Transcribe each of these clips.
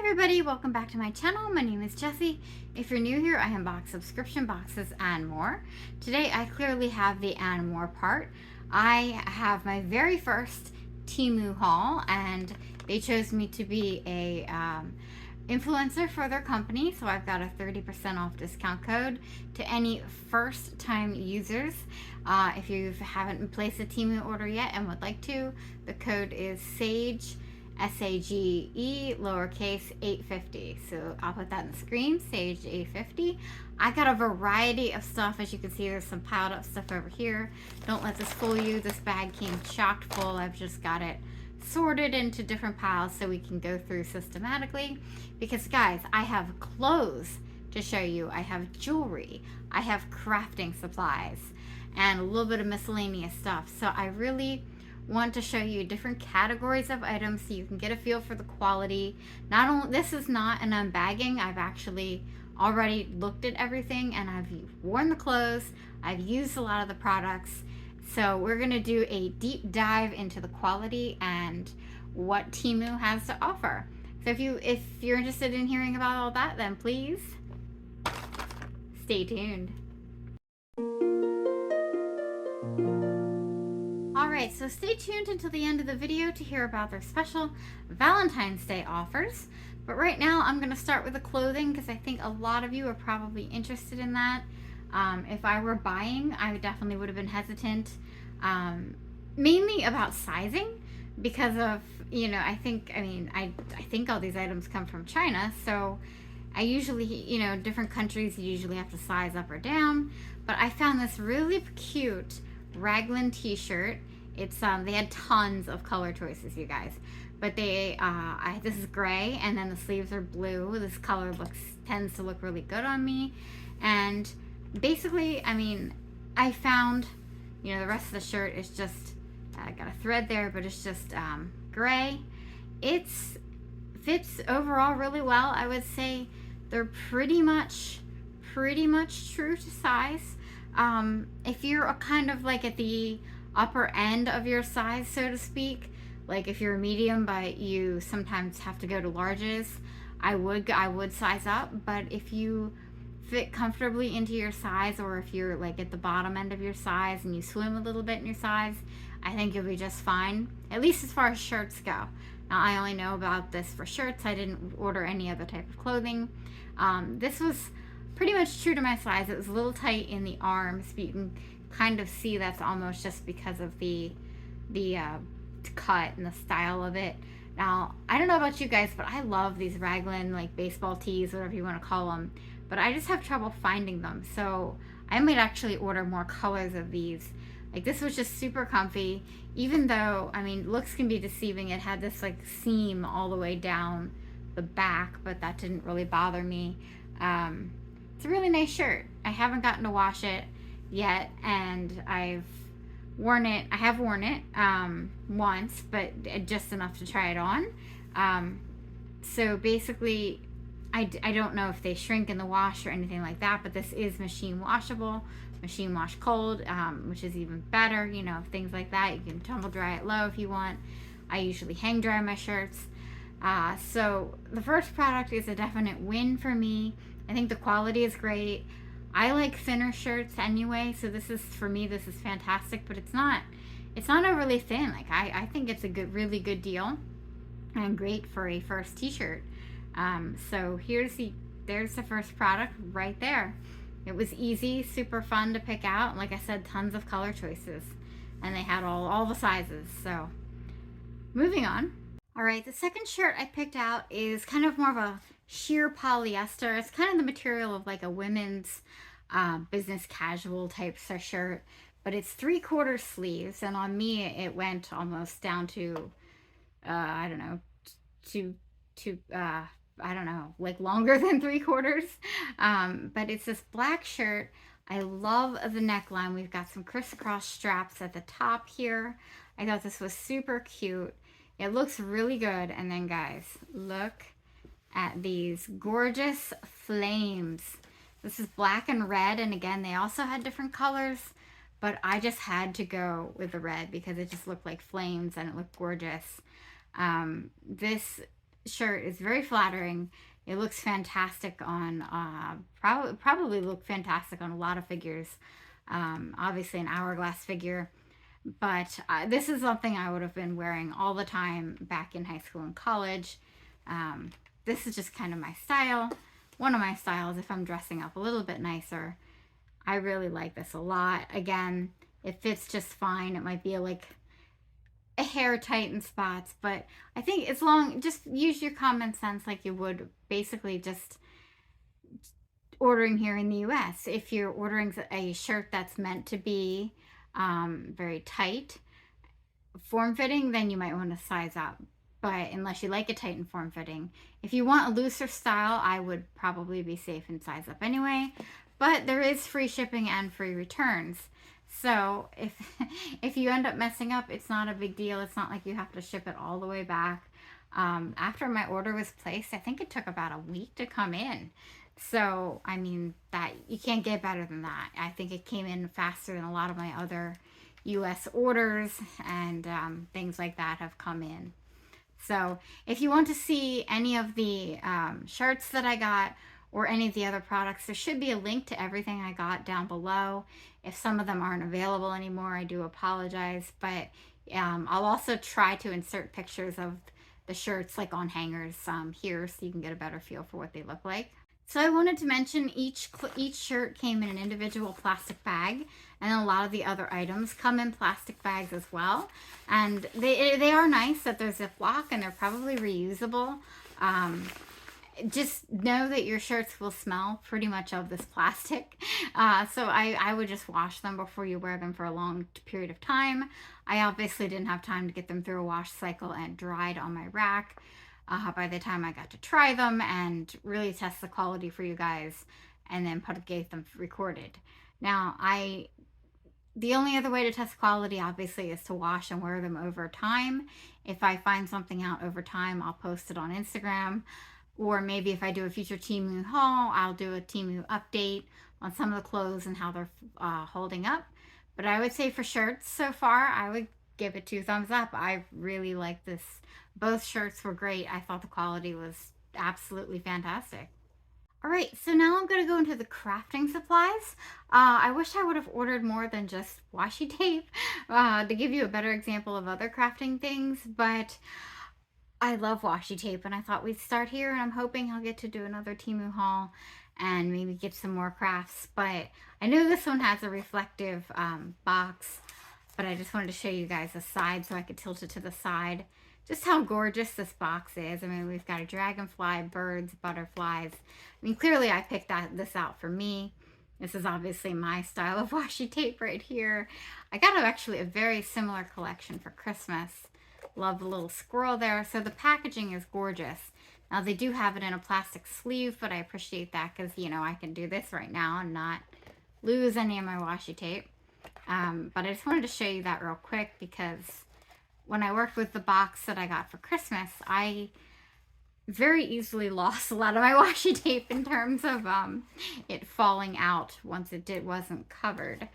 everybody, welcome back to my channel. My name is Jessie. If you're new here, I unbox subscription boxes and more. Today I clearly have the and more part. I have my very first Temu haul, and they chose me to be a influencer for their company, so I've got a 30% off discount code to any first time users. If you haven't placed a Temu order yet and would like to, the code is SAGE, SAGE, lowercase 850. So I'll put that on the screen, Sage 850. I got a variety of stuff. As you can see, there's some piled up stuff over here. Don't let this fool you. This bag came chock full. I've just got it sorted into different piles so we can go through systematically. Because guys, I have clothes to show you. I have jewelry. I have crafting supplies and a little bit of miscellaneous stuff. So I really want to show you different categories of items so you can get a feel for the quality. Not only, this is not an unbagging. I've actually already looked at everything and I've worn the clothes. I've used a lot of the products. So we're gonna do a deep dive into the quality and what Temu has to offer. So if you're interested in hearing about all that, then please stay tuned. Alright, so stay tuned until the end of the video to hear about their special Valentine's Day offers. But right now I'm going to start with the clothing because I think a lot of you are probably interested in that. If I were buying, I definitely would have been hesitant, mainly about sizing because of, I think all these items come from China, so I usually, different countries you usually have to size up or down. But I found this really cute raglan t-shirt. It's they had tons of color choices, you guys, but this is gray and then the sleeves are blue. This color tends to look really good on me. And basically, I found, the rest of the shirt is just, I got a thread there, but it's just gray. It fits overall really well. I would say they're pretty much true to size. If you're kind of like at the upper end of your size, so to speak, like if you're a medium but you sometimes have to go to larges, I would size up. But if you fit comfortably into your size, or if you're like at the bottom end of your size and you swim a little bit in your size, I think you'll be just fine, at least as far as shirts go. Now, I only know about this for shirts. I didn't order any other type of clothing. This was pretty much true to my size. It was a little tight in the arms, but you can kind of see that's almost just because of the cut and the style of it. Now, I don't know about you guys, but I love these raglan, like baseball tees, whatever you want to call them, but I just have trouble finding them. So I might actually order more colors of these. Like, this was just super comfy, even though, looks can be deceiving. It had this like seam all the way down the back, but that didn't really bother me. It's a really nice shirt. I haven't gotten to wash it yet, and I have worn it once, but just enough to try it on. So basically, I don't know if they shrink in the wash or anything like that, but this is machine washable, machine wash cold, which is even better. Things like that. You can tumble dry it low if you want. I usually hang dry my shirts. So the first product is a definite win for me. I think the quality is great. I like thinner shirts anyway, so this is fantastic, but it's not overly thin. Like, I think it's a really good deal and great for a first t-shirt. So there's the first product right there. It was easy, super fun to pick out. And like I said, tons of color choices, and they had all the sizes. So moving on. All right, the second shirt I picked out is kind of more of a sheer polyester. It's kind of the material of like a women's business casual type shirt, but it's 3/4 sleeves, and on me it went almost down to I don't know, like longer than 3/4. But it's this black shirt. I love the neckline. We've got some crisscross straps at the top here. I thought this was super cute. It looks really good. And then guys, look at these gorgeous flames. This is black and red, and again, they also had different colors, but I just had to go with the red because it just looked like flames and it looked gorgeous. This shirt is very flattering. It looks fantastic on, probably look fantastic on a lot of figures. Obviously an hourglass figure, but this is something I would have been wearing all the time back in high school and college. This is just kind of my style. One of my styles if I'm dressing up a little bit nicer. I really like this a lot. Again, it fits just fine. It might be like a hair tight in spots, but I think as long, just use your common sense like you would basically just ordering here in the US. If you're ordering a shirt that's meant to be very tight, form fitting, then you might want to size up. But unless you like it tight and form fitting, if you want a looser style, I would probably be safe and size up anyway. But there is free shipping and free returns. So if if you end up messing up, it's not a big deal. It's not like you have to ship it all the way back. After my order was placed, I think it took about a week to come in. So I mean, that you can't get better than that. I think it came in faster than a lot of my other US orders, and things like that have come in. So if you want to see any of the shirts that I got or any of the other products, there should be a link to everything I got down below. If some of them aren't available anymore, I do apologize, but I'll also try to insert pictures of the shirts like on hangers here so you can get a better feel for what they look like. So I wanted to mention each shirt came in an individual plastic bag, and a lot of the other items come in plastic bags as well. And they are nice that they're Ziploc and they're probably reusable. Just know that your shirts will smell pretty much of this plastic. So I would just wash them before you wear them for a long period of time. I obviously didn't have time to get them through a wash cycle and dried on my rack by the time I got to try them and really test the quality for you guys, and then get them recorded. Now, the only other way to test quality obviously is to wash and wear them over time. If I find something out over time, I'll post it on Instagram. Or maybe if I do a future Temu haul, I'll do a Temu update on some of the clothes and how they're holding up. But I would say for shirts so far, I would give it 2 thumbs up. I really like this. Both shirts were great. I thought the quality was absolutely fantastic. All right, so now I'm going to go into the crafting supplies. I wish I would have ordered more than just washi tape to give you a better example of other crafting things, but I love washi tape, and I thought we'd start here, and I'm hoping I'll get to do another Temu haul and maybe get some more crafts. But I know this one has a reflective box, but I just wanted to show you guys the side so I could tilt it to the side. Just how gorgeous this box is. I mean, we've got a dragonfly, birds, butterflies. I mean, clearly I picked this out for me. This is obviously my style of washi tape right here. I got actually a very similar collection for Christmas. Love the little squirrel there. So the packaging is gorgeous. Now they do have it in a plastic sleeve, but I appreciate that because, you know, I can do this right now and not lose any of my washi tape. But I just wanted to show you that real quick because when I worked with the box that I got for Christmas, I very easily lost a lot of my washi tape in terms of it falling out once it wasn't covered.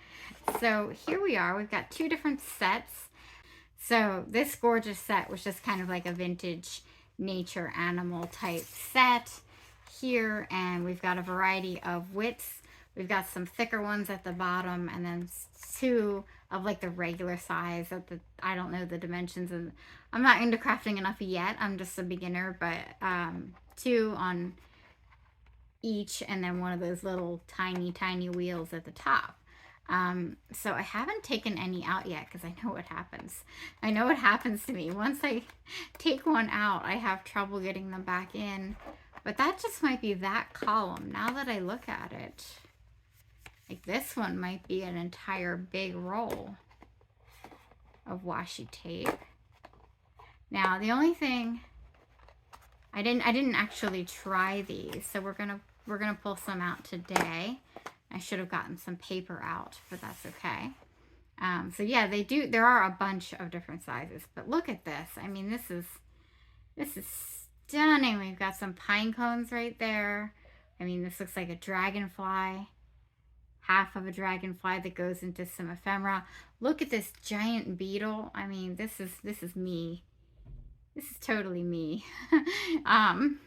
So here we are. We've got 2 different sets. So this gorgeous set was just kind of like a vintage nature animal type set here, and we've got a variety of widths. We've got some thicker ones at the bottom, and then 2 of like the regular size at the, I don't know the dimensions, and I'm not into crafting enough yet. I'm just a beginner, but 2 on each, and then one of those little tiny wheels at the top. So I haven't taken any out yet because I know what happens. I know what happens to me. Once I take one out, I have trouble getting them back in. But that just might be that column. Now that I look at it, like this one might be an entire big roll of washi tape. Now, the only thing, I didn't actually try these, so we're gonna pull some out today. I should have gotten some paper out, but that's okay. So yeah, there are a bunch of different sizes, but look at this. I mean, this is stunning. We've got some pine cones right there. I mean, this looks like a dragonfly, half of a dragonfly that goes into some ephemera. Look at this giant beetle. I mean, this is me This is totally me. um,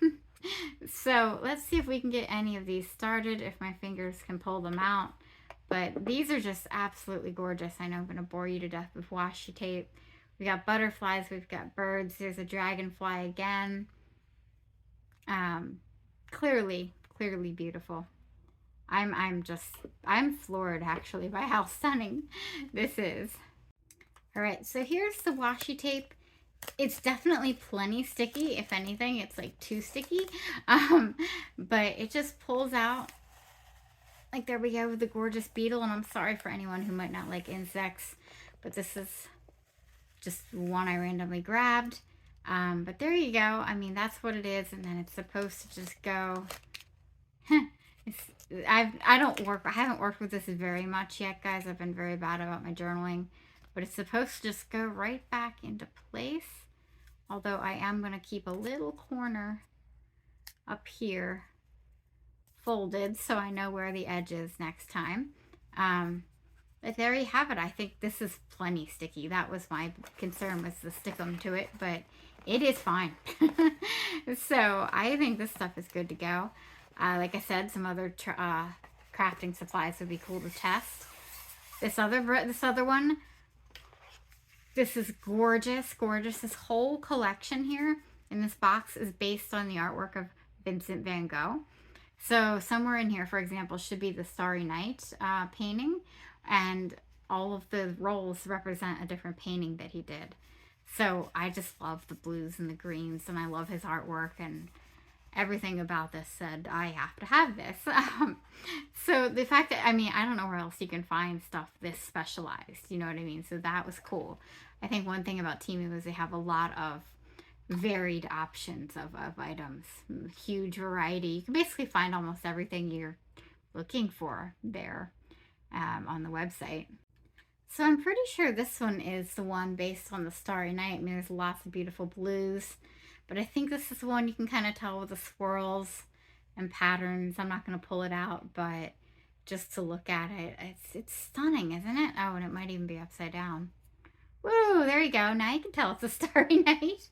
so let's see if we can get any of these started, if my fingers can pull them out. But these are just absolutely gorgeous. I know I'm going to bore you to death with washi tape. We got butterflies, we've got birds, there's a dragonfly again. Clearly beautiful. I'm floored actually by how stunning this is. All right, so here's the washi tape. It's definitely plenty sticky. If anything, it's like too sticky. But it just pulls out. Like, there we go with the gorgeous beetle. And I'm sorry for anyone who might not like insects, but this is just one I randomly grabbed. But there you go. I mean, that's what it is. And then it's supposed to just go. I haven't worked with this very much yet, guys. I've been very bad about my journaling. But it's supposed to just go right back into place. Although I am going to keep a little corner up here folded so I know where the edge is next time. But there you have it. I think this is plenty sticky. That was my concern, was the stickum to it, but it is fine. So I think this stuff is good to go. Like I said, some other crafting supplies would be cool to test. This other one, this is gorgeous, gorgeous. This whole collection here in this box is based on the artwork of Vincent van Gogh. So somewhere in here, for example, should be the Starry Night painting, and all of the rolls represent a different painting that he did. So I just love the blues and the greens, and I love his artwork, and everything about this said I have to have this. So the fact that, I mean, I don't know where else you can find stuff this specialized, you know what I mean? So that was cool. I think one thing about Temu is they have a lot of varied options of items, huge variety. You can basically find almost everything you're looking for there on the website. So I'm pretty sure this one is the one based on the Starry Night. I mean, there's lots of beautiful blues, but I think this is the one you can kind of tell with the swirls and patterns. I'm not going to pull it out, but just to look at it, it's stunning, isn't it? Oh, and it might even be upside down. Woo, there you go. Now you can tell it's a Starry Night.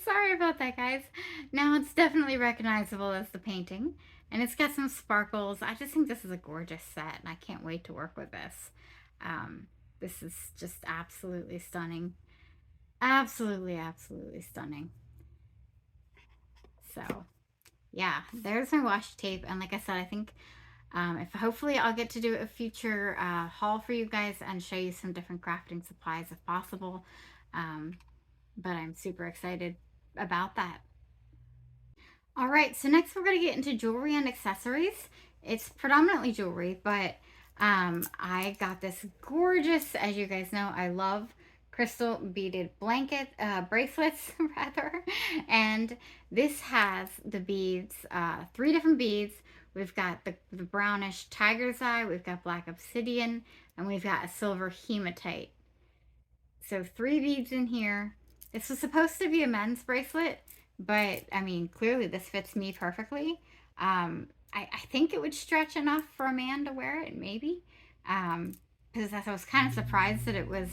Sorry about that, guys. Now it's definitely recognizable as the painting, and it's got some sparkles. I just think this is a gorgeous set, and I can't wait to work with this. This is just absolutely stunning. Absolutely stunning. So, yeah, there's my washi tape, and like I said, I think if hopefully I'll get to do a future haul for you guys and show you some different crafting supplies if possible. But I'm super excited about that. All right, so next we're going to get into jewelry and accessories. It's predominantly jewelry, but I got this gorgeous, as you guys know, I love crystal beaded bracelets rather. And this has the beads, 3 different beads. We've got the brownish tiger's eye, we've got black obsidian, and we've got a silver hematite. So 3 beads in here. This was supposed to be a men's bracelet, but I mean, clearly this fits me perfectly. I think it would stretch enough for a man to wear it, maybe. Because I was kind of surprised that it was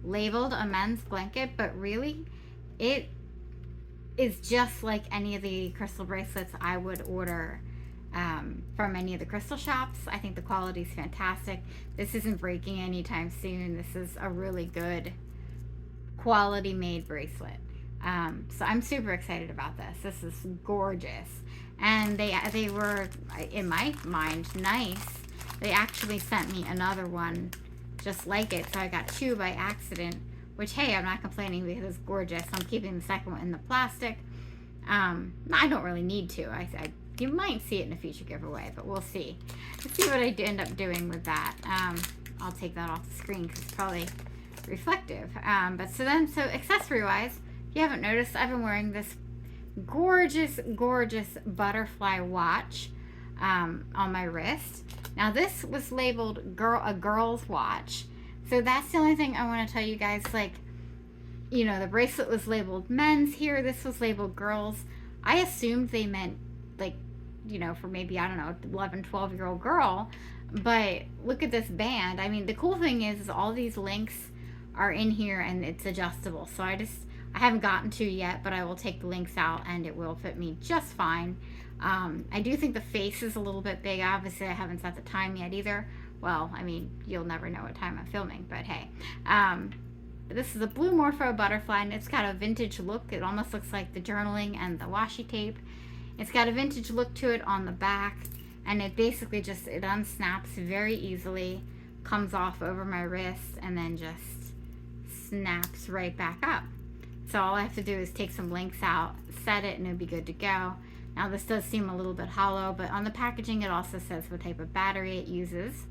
labeled a men's blanket, but really, it is just like any of the crystal bracelets I would order from any of the crystal shops. I think the quality is fantastic. This isn't breaking anytime soon. This is a really good quality made bracelet. So I'm super excited about this. This is gorgeous. And they were, in my mind, nice. They actually sent me another one just like it. So I got 2 by accident, which, hey, I'm not complaining because it's gorgeous. I'm keeping the second one in the plastic. I don't really need to. You might see it in a future giveaway, but we'll see. Let's see what I end up doing with that. I'll take that off the screen because it's probably reflective. But so accessory-wise, if you haven't noticed, I've been wearing this gorgeous butterfly watch on my wrist. Now this was labeled a girl's watch, so that's the only thing I want to tell you guys. Like, you know, the bracelet was labeled men's here, this was labeled girls. I assumed they meant, like, you know, for maybe, I don't know, 11-12-year-old girl. But look at this band. I mean, the cool thing is all these links are in here and it's adjustable. So I just I haven't gotten to yet, but I will take the links out and it will fit me just fine. I do think the face is a little bit big. Obviously, I haven't set the time yet either. Well, I mean, you'll never know what time I'm filming, but hey. This is a blue Morpho butterfly, and it's got a vintage look. It almost looks like the journaling and the washi tape. It's got a vintage look to it on the back, and it basically just, it unsnaps very easily, comes off over my wrist, and then just snaps right back up. So all I have to do is take some links out, set it, and it'll be good to go. Now this does seem a little bit hollow, but on the packaging it also says what type of battery it uses.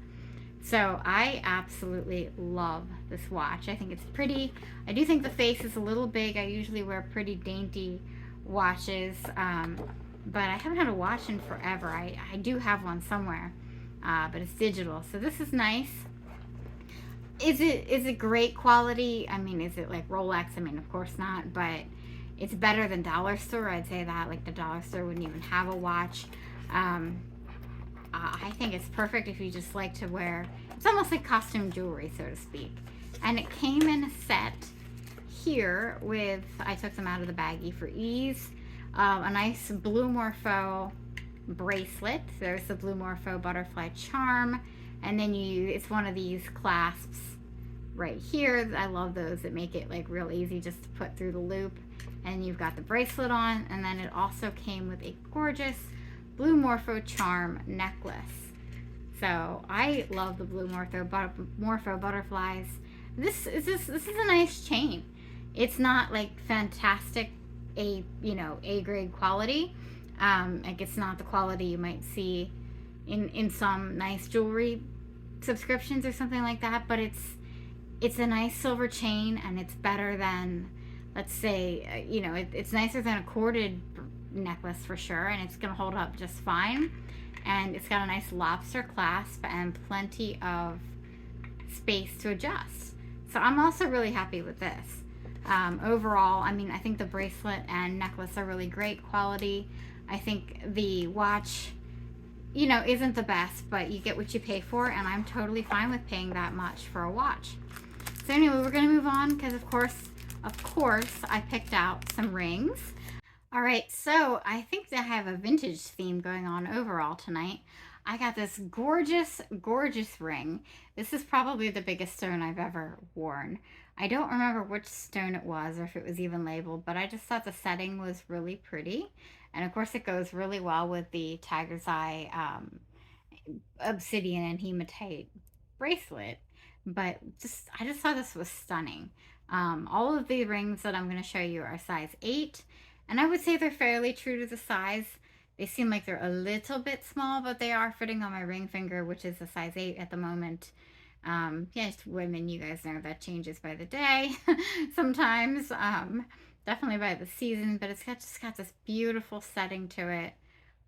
So I absolutely love this watch. I think it's pretty. I do think the face is a little big. I usually wear pretty dainty watches, but I haven't had a watch in forever. I do have one somewhere, but it's digital. So this is nice. Is it great quality? I mean, is it like Rolex? I mean, of course not, but it's better than dollar store. I'd say that. Like the dollar store wouldn't even have a watch. I think it's perfect if you just like to wear, it's almost like costume jewelry, so to speak. And it came in a set here with, I took them out of the baggie for ease, a nice blue Morpho bracelet. There's the blue Morpho butterfly charm, and then it's one of these clasps right here. I love those that make it like real easy just to put through the loop. And you've got the bracelet on, and then it also came with a gorgeous blue Morpho charm necklace. So I love the blue Morpho butterflies. This is a nice chain. It's not like fantastic A grade quality. Like it's not the quality you might see in some nice jewelry subscriptions or something like that, but it's a nice silver chain, and it's better than, let's say, it's nicer than a corded necklace for sure, and it's gonna hold up just fine. And it's got a nice lobster clasp and plenty of space to adjust. So I'm also really happy with this. Overall, I mean, I think the bracelet and necklace are really great quality. I think the watch, isn't the best, but you get what you pay for, and I'm totally fine with paying that much for a watch. So anyway, we're gonna move on because of course, I picked out some rings. All right, so I think that I have a vintage theme going on overall tonight. I got this gorgeous, gorgeous ring. This is probably the biggest stone I've ever worn. I don't remember which stone it was or if it was even labeled, but I just thought the setting was really pretty. And of course it goes really well with the tiger's eye obsidian and hematite bracelet. But I just thought this was stunning. All of the rings that I'm going to show you are size 8. And I would say they're fairly true to the size. They seem like they're a little bit small, but they are fitting on my ring finger, which is a size 8 at the moment. Just women, you guys know that changes by the day sometimes. Definitely by the season, but it's just got this beautiful setting to it.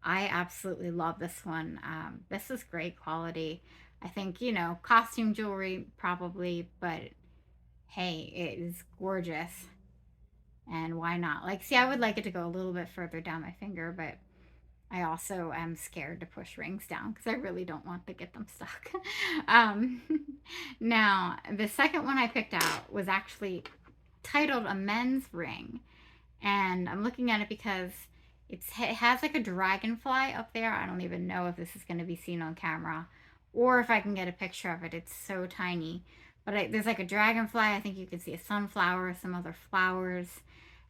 I absolutely love this one. This is great quality. I think, costume jewelry probably, but hey, it is gorgeous. And why not? Like, see, I would like it to go a little bit further down my finger, but I also am scared to push rings down because I really don't want to get them stuck. Now, the second one I picked out was actually titled a men's ring. And I'm looking at it because it has like a dragonfly up there. I don't even know if this is going to be seen on camera or if I can get a picture of it. It's so tiny. But there's like a dragonfly. I think you can see a sunflower, some other flowers.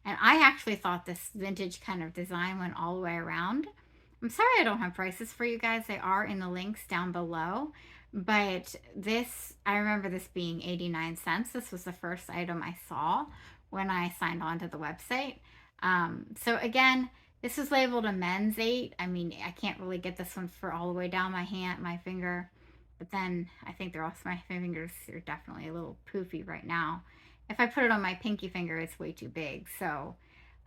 And I actually thought this vintage kind of design went all the way around. I'm sorry I don't have prices for you guys. They are in the links down below. But I remember this being 89 cents. This was the first item I saw when I signed on to the website. So again, this is labeled a men's 8. I mean, I can't really get this one for all the way down my finger. But then I think my fingers are definitely a little poofy right now. If I put it on my pinky finger, it's way too big. So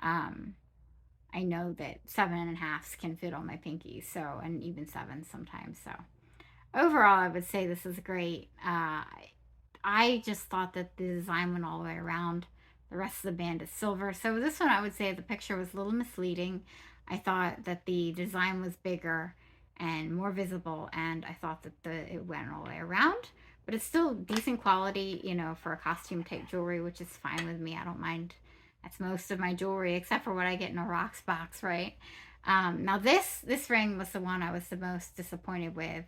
I know that 7.5s can fit on my pinky. So, and even 7s sometimes. So overall, I would say this is great. I just thought that the design went all the way around. The rest of the band is silver. So this one, I would say the picture was a little misleading. I thought that the design was bigger and more visible, and I thought that it went all the way around. But it's still decent quality, for a costume type jewelry, which is fine with me. I don't mind That's most of my jewelry, except for what I get in a rocks box, right? Now this ring was the one I was the most disappointed with.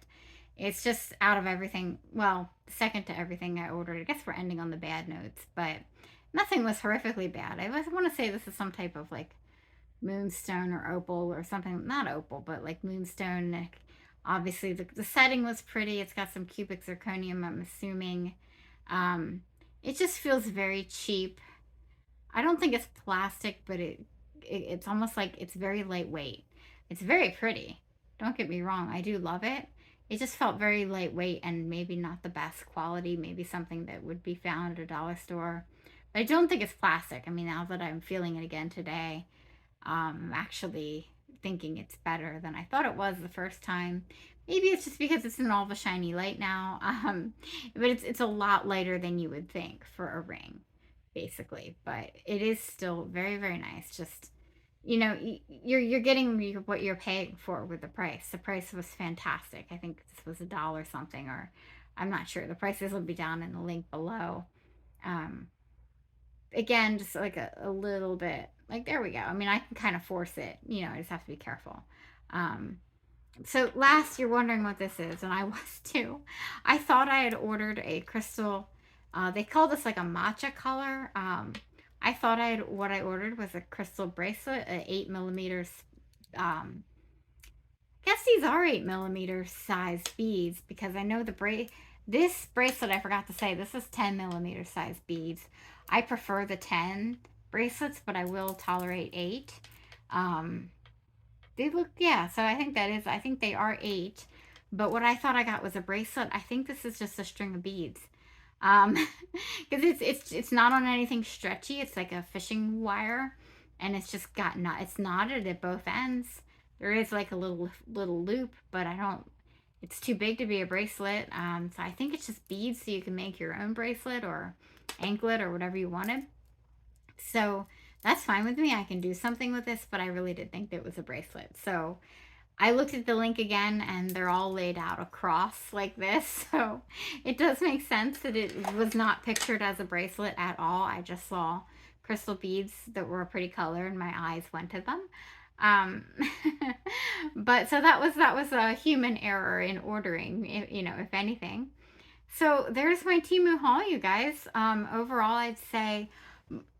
It's just out of everything, well, second to everything I ordered. I guess we're ending on the bad notes, but nothing was horrifically bad. I want to say this is some type of like moonstone or opal or something. Not opal, but like moonstone. Obviously, the setting was pretty. It's got some cubic zirconium, I'm assuming. Um, it just feels very cheap. I don't think it's plastic, but it's almost like it's very lightweight. It's very pretty. Don't get me wrong, I do love it. It just felt very lightweight and maybe not the best quality, maybe something that would be found at a dollar store. But I don't think it's plastic. I mean, now that I'm feeling it again today, I'm actually thinking it's better than I thought it was the first time. Maybe it's just because it's in all the shiny light now. But it's a lot lighter than you would think for a ring, basically. But it is still very, very nice. Just, you're getting what you're paying for with the price. The price was fantastic. I think this was $1 something, or I'm not sure. The prices will be down in the link below. Um, Again, just like a little bit, like, there we go. I mean, I can kind of force it, I just have to be careful. um so last, you're wondering what this is, and I was too. I thought I had ordered a crystal. They call this like a matcha color. I thought what I ordered was a crystal bracelet, 8 millimeters. I guess these are 8 millimeter size beads, because I know this bracelet, I forgot to say, this is 10 millimeter size beads. I prefer the 10 bracelets, but I will tolerate 8. Um, they look, yeah, so I think they are 8. But what I thought I got was a bracelet. I think this is just a string of beads. Um, because it's not on anything stretchy. It's like a fishing wire, and it's just it's knotted at both ends. There is like a little loop, but I don't. It's too big to be a bracelet. So I think it's just beads, so you can make your own bracelet or anklet or whatever you wanted. So that's fine with me. I can do something with this, but I really did think it was a bracelet. So I looked at the link again, and they're all laid out across like this. So it does make sense that it was not pictured as a bracelet at all. I just saw crystal beads that were a pretty color, and my eyes went to them. Um, but so that was a human error in ordering, if anything. So there's my Temu haul, you guys. Overall, I'd say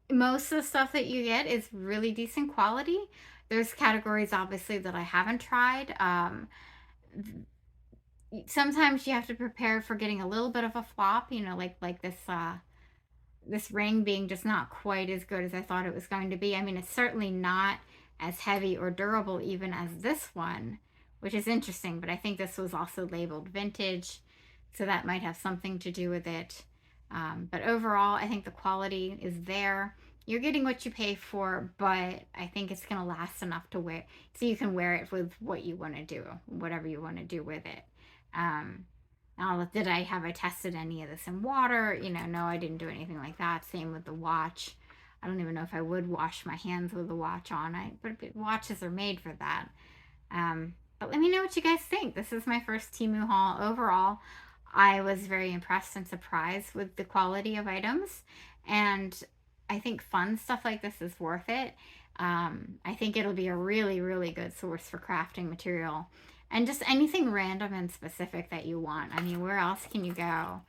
most of the stuff that you get is really decent quality. There's categories, obviously, that I haven't tried. Sometimes you have to prepare for getting a little bit of a flop, like this ring being just not quite as good as I thought it was going to be. I mean, it's certainly not as heavy or durable even as this one, which is interesting, but I think this was also labeled vintage, so that might have something to do with it. But overall, I think the quality is there. You're getting what you pay for, but I think it's going to last enough to wear, so you can wear it with what you want to do, whatever you want to do with it. Now, have I tested any of this in water? No, I didn't do anything like that. Same with the watch. I don't even know if I would wash my hands with the watch on. But watches are made for that. But let me know what you guys think. This is my first Temu haul. Overall, I was very impressed and surprised with the quality of items, and I think fun stuff like this is worth it. I think it'll be a really, really good source for crafting material, and just anything random and specific that you want. I mean, where else can you go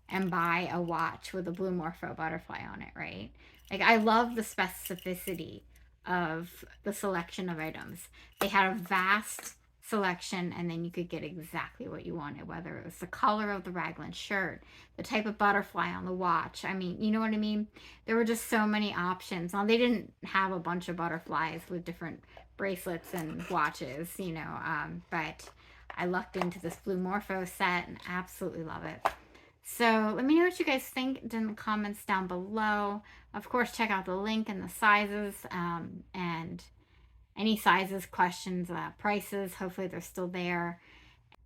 and buy a watch with a blue morpho butterfly on it, right? Like, I love the specificity of the selection of items. They had a vast selection, and then you could get exactly what you wanted, whether it was the color of the raglan shirt, the type of butterfly on the watch. I mean, you know what I mean? There were just so many options. Now, they didn't have a bunch of butterflies with different bracelets and watches, but I lucked into this blue morpho set and absolutely love it. So let me know what you guys think in the comments down below. Of course, check out the link and the sizes, and any sizes, questions, prices. Hopefully they're still there.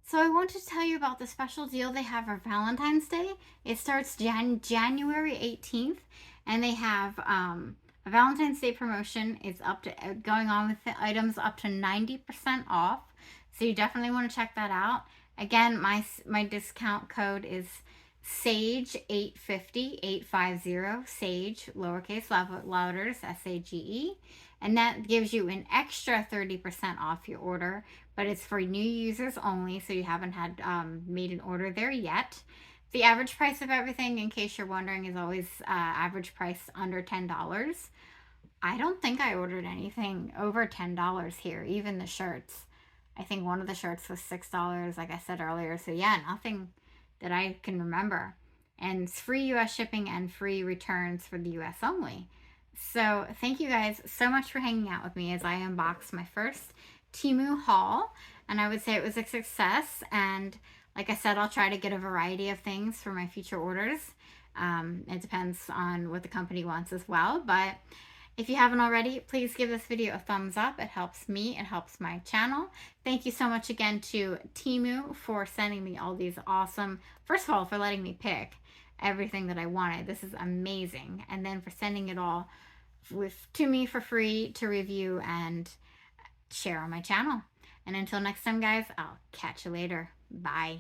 So I want to tell you about the special deal they have for Valentine's Day. It starts January 18th, and they have a Valentine's Day promotion. It's going on with the items up to 90% off. So you definitely want to check that out. Again, my discount code is Sage 850, Sage, lowercase letters, SAGE. And that gives you an extra 30% off your order, but it's for new users only, so you haven't had made an order there yet. The average price of everything, in case you're wondering, is always average price under $10. I don't think I ordered anything over $10 here, even the shirts. I think one of the shirts was $6, like I said earlier. So yeah, nothing that I can remember. And it's free US shipping and free returns for the US only. So thank you guys so much for hanging out with me as I unboxed my first Temu haul. And I would say it was a success. And like I said, I'll try to get a variety of things for my future orders. It depends on what the company wants as well. But if you haven't already, please give this video a thumbs up. It helps me, it helps my channel. Thank you so much again to Temu for sending me all these awesome, first of all, for letting me pick everything that I wanted. This is amazing. And then for sending it all to me for free to review and share on my channel. And until next time, guys, I'll catch you later. Bye.